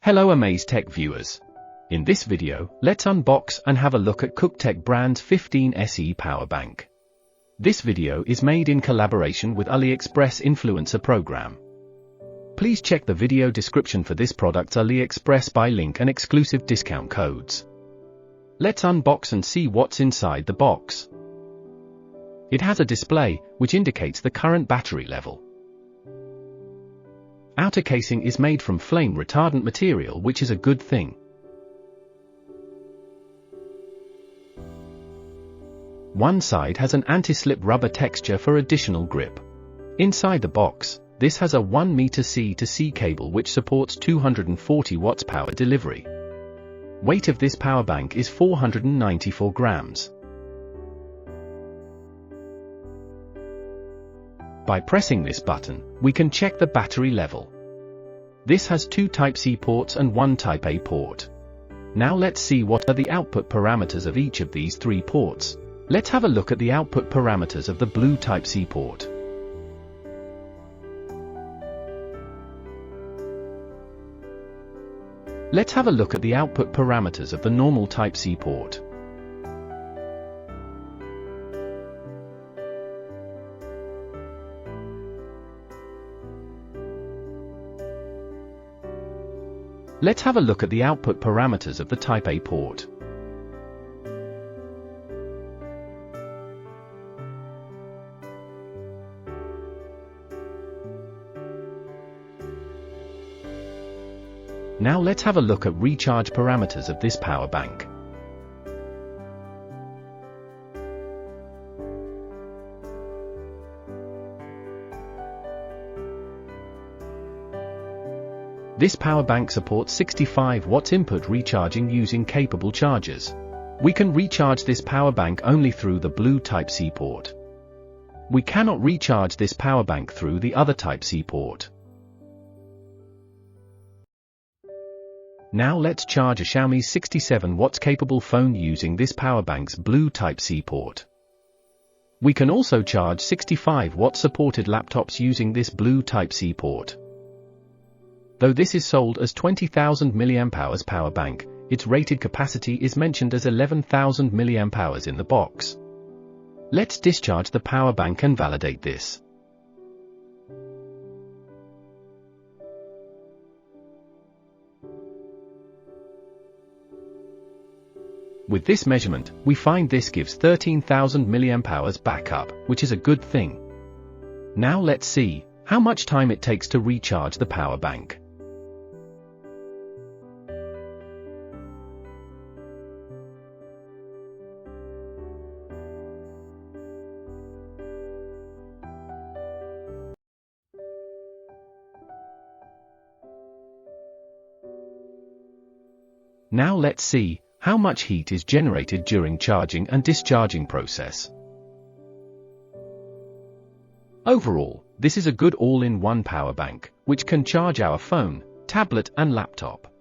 Hello Amaze Tech viewers. In this video, let's unbox and have a look at Cuktech brand's 15 SE Powerbank. This video is made in collaboration with AliExpress Influencer Program. Please check the video description for this product's AliExpress buy link and exclusive discount codes. Let's unbox and see what's inside the box. It has a display, which indicates the current battery level. Outer casing is made from flame-retardant material, which is a good thing. One side has an anti-slip rubber texture for additional grip. Inside the box, this has a 1 meter C-to-C cable which supports 240 watts power delivery. Weight of this power bank is 494 grams. By pressing this button, we can check the battery level. This has 2 Type-C ports and 1 Type-A port. Now let's see what are the output parameters of each of these 3 ports. Let's have a look at the output parameters of the blue Type-C port. Let's have a look at the output parameters of the normal Type-C port. Let's have a look at the output parameters of the Type-A port. Now let's have a look at recharge parameters of this power bank. This power bank supports 65 watts input recharging using capable chargers. We can recharge this power bank only through the blue Type-C port. We cannot recharge this power bank through the other Type-C port. Now let's charge a Xiaomi 67 watts capable phone using this power bank's blue Type-C port. We can also charge 65 watt supported laptops using this blue Type-C port. Though this is sold as 20,000 mAh power bank, its rated capacity is mentioned as 11,000 mAh in the box. Let's discharge the power bank and validate this. With this measurement, we find this gives 13,000 mAh backup, which is a good thing. Now let's see how much time it takes to recharge the power bank. Now let's see how much heat is generated during charging and discharging process. Overall, this is a good all-in-one power bank, which can charge our phone, tablet and laptop.